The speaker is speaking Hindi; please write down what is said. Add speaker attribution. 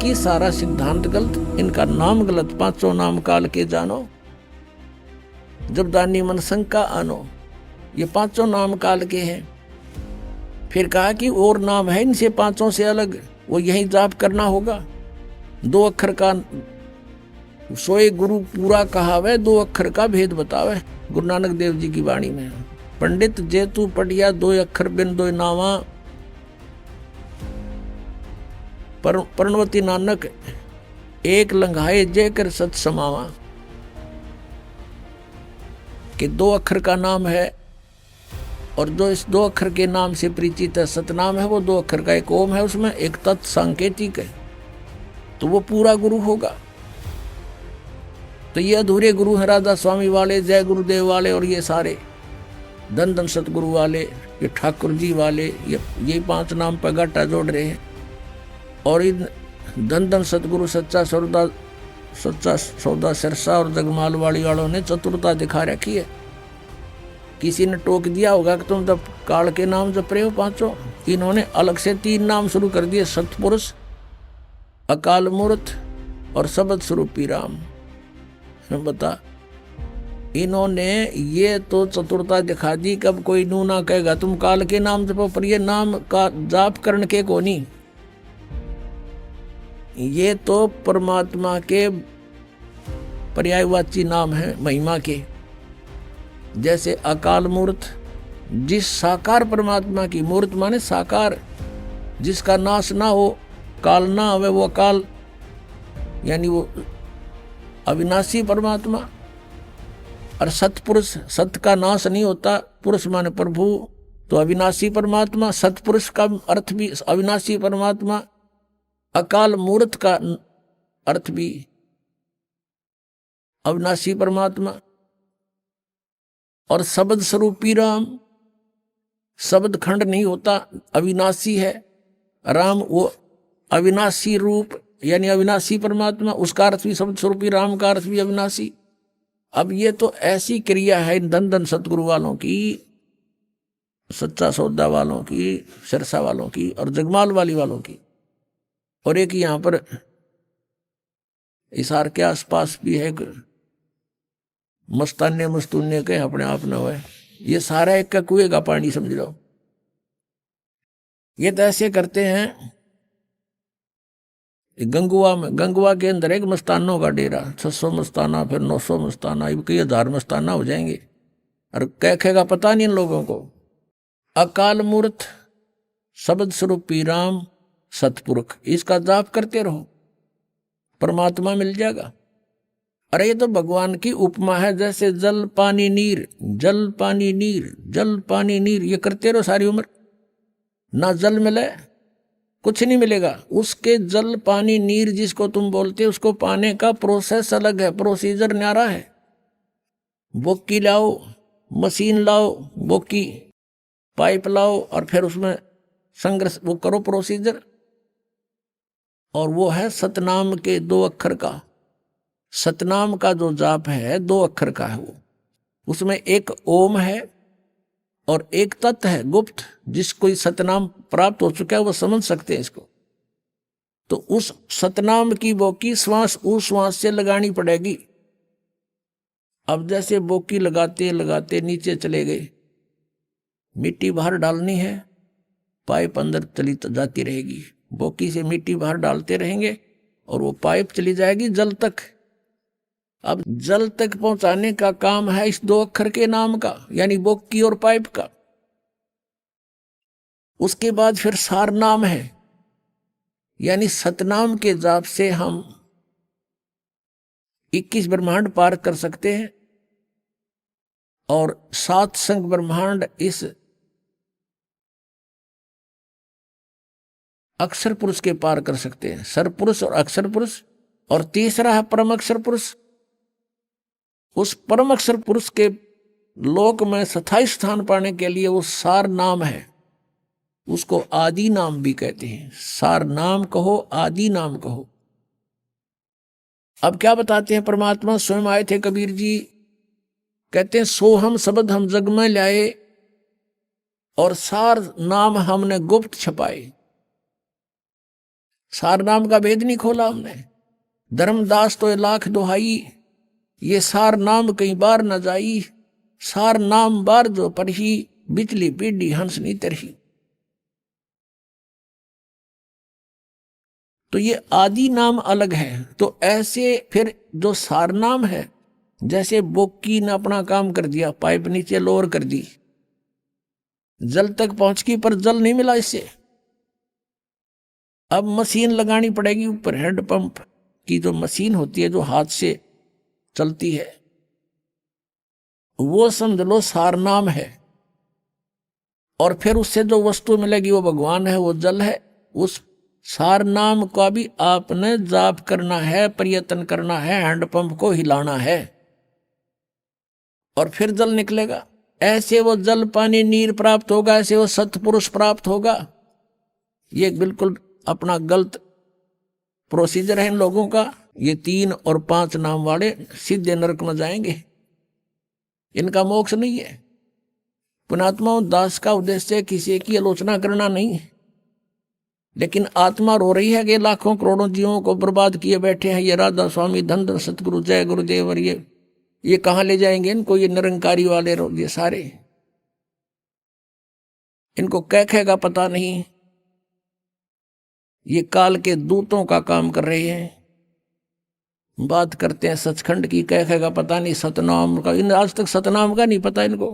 Speaker 1: इनकी सारा सिद्धांत गलत, इनका नाम गलत। पांचों नाम काल के जानो, जब दानी मन शंका आनो। ये पांचों नाम काल के हैं। फिर कहा कि और नाम है इनसे पांचों से अलग, वो यही जाप करना होगा। 2 अक्षर का सोए गुरु पूरा कहावे, 2 अक्षर का भेद बतावे। गुरु नानक देव जी की वाणी में। पंडित जेतु पढ़िया 2 अक्षर बिन 2 नावा, प्रणवती नानक एक लंघाए जय कर सत समावा। कि 2 अक्षर का नाम है, और जो इस 2 अक्षर के नाम से परिचित है, सतनाम है, वो 2 अक्षर का एक ओम है, उसमें एक तत् सांकेतिक है, तो वो पूरा गुरु होगा। तो ये अधूरे गुरु हैं, राधा स्वामी वाले, जय गुरुदेव वाले, और ये सारे धन धन सतगुरु वाले, ये ठाकुर जी वाले, ये 5 नाम पर गाटा जोड़ रहे हैं। और इन धन धन सतगुरु सच्चा सौदा सिरसा और जगमाल वाली वालों ने चतुरता दिखा रखी है। किसी ने टोक दिया होगा कि तुम जब काल के नाम जप रहे हो पांचों, इन्होंने अलग से 3 नाम शुरू कर दिए, सतपुरुष, अकाल मूर्त और शब्द स्वरूपी राम। बता, इन्होंने ये तो चतुरता दिखा दी। कब कोई नू ना कहेगा तुम काल के नाम जपो, पर ये नाम का जाप करने के को नहीं, ये तो परमात्मा के पर्यायवाची नाम है महिमा के। जैसे अकाल मूर्त, जिस साकार परमात्मा की, मूर्त माने साकार, जिसका नाश ना हो, काल ना आवे, वो अकाल यानी वो अविनाशी परमात्मा। और सतपुरुष, सत का नाश नहीं होता, पुरुष माने प्रभु, तो अविनाशी परमात्मा। सतपुरुष का अर्थ भी अविनाशी परमात्मा। अकाल मूर्त का अर्थ भी अविनाशी परमात्मा। और शब्द स्वरूपी राम, शब्द खंड नहीं होता, अविनाशी है राम, वो अविनाशी रूप यानी अविनाशी परमात्मा, उसका अर्थ भी शब्द स्वरूपी, राम का अर्थ भी अविनाशी। अब ये तो ऐसी क्रिया है इन धन धन सतगुरु वालों की, सच्चा सौदा वालों की, सिरसा वालों की और जगमाल वाली वालों की। और एक यहाँ पर इसार के आसपास भी है, मस्ताने मस्तूने के अपने आप न हुए। ये सारा एक का कुएं का पानी समझ लो। ये तो ऐसे करते हैं। गंगुआ में, गंगुआ के अंदर एक मस्तानों का डेरा, 600 मस्ताना, फिर 900 मस्ताना, कई 1000 मस्ताना हो जाएंगे। और कैखेगा पता नहीं इन लोगों को। अकाल मूर्त, शब्द स्वरूपी राम, सतपुरुष, इसका जाप करते रहो, परमात्मा मिल जाएगा। अरे ये तो भगवान की उपमा है, जैसे जल पानी नीर, जल पानी नीर, जल पानी नीर, ये करते रहो सारी उम्र, ना जल मिले कुछ नहीं मिलेगा। उसके जल पानी नीर जिसको तुम बोलते हो, उसको पाने का प्रोसेस अलग है, प्रोसीजर न्यारा है। बोकी लाओ, मशीन लाओ, बोकी पाइप लाओ, और फिर उसमें संघर्ष वो करो प्रोसीजर। और वो है सतनाम के 2 अक्षर का। सतनाम का जो जाप है 2 अक्षर का है वो, उसमें एक ओम है और एक तत् है गुप्त। जिसको सतनाम प्राप्त हो चुका है वो समझ सकते हैं इसको। तो उस सतनाम की बोकी श्वास उस श्वास से लगानी पड़ेगी। अब जैसे बोकी लगाते लगाते नीचे चले गए, मिट्टी बाहर डालनी है, पाइप अंदर चली जाती रहेगी, बोकी से मिट्टी बाहर डालते रहेंगे और वो पाइप चली जाएगी जल तक। अब जल तक पहुंचाने का काम है इस 2 अक्षर के नाम का, यानी बोकी और पाइप का। उसके बाद फिर सार नाम है, यानी सतनाम के जाप से हम 21 ब्रह्मांड पार कर सकते हैं और 7 संग ब्रह्मांड इस अक्षर पुरुष के पार कर सकते हैं, सरपुरुष और अक्षर पुरुष। और तीसरा है परम अक्षर पुरुष। उस परम अक्षर पुरुष के लोक में स्थायी स्थान पाने के लिए वो सार नाम है, उसको आदि नाम भी कहते हैं। सार नाम कहो, आदि नाम कहो। अब क्या बताते हैं परमात्मा? स्वयं आए थे कबीर जी, कहते हैं सोहम शब्द हम जग में लाए और सार नाम हमने गुप्त छपाए। सार नाम का भेद नहीं खोला हमने। धर्मदास तो लाख दुहाई, ये सार नाम कई बार न जाई, सार नाम बार जो पढ़ी, बिचली पीढ़ी हंस नहीं तरही। तो ये आदि नाम अलग है। तो ऐसे फिर जो सार नाम है, जैसे बोकी ने अपना काम कर दिया, पाइप नीचे लोअर कर दी, जल तक पहुंच गई पर जल नहीं मिला इससे। अब मशीन लगानी पड़ेगी ऊपर, हैंडपंप की जो मशीन होती है जो हाथ से चलती है, वो समझ लो सार नाम है। और फिर उससे जो वस्तु मिलेगी वो भगवान है, वो जल है। उस सार नाम का भी आपने जाप करना है, प्रयत्न करना है, हैंडपंप को हिलाना है और फिर जल निकलेगा। ऐसे वो जल पानी नीर प्राप्त होगा, ऐसे वो सत्पुरुष प्राप्त होगा। ये बिल्कुल अपना गलत प्रोसीजर है इन लोगों का। ये 3 और 5 नाम वाले सीधे नरक में जाएंगे, इनका मोक्ष नहीं है। पुण्यात्मा दास का उद्देश्य किसी की आलोचना करना नहीं है, लेकिन आत्मा रो रही है कि लाखों करोड़ों जीवों को बर्बाद किए बैठे हैं ये राधा स्वामी, धन धन सतगुरु, जय गुरुदेव। और ये कहाँ ले जाएंगे इनको, ये निरंकारी वाले ये सारे, इनको कह का पता नहीं। ये काल के दूतों का काम कर रहे हैं। बात करते हैं सचखंड की, कह का पता नहीं, सतनाम का, इन आज तक सतनाम का नहीं पता इनको।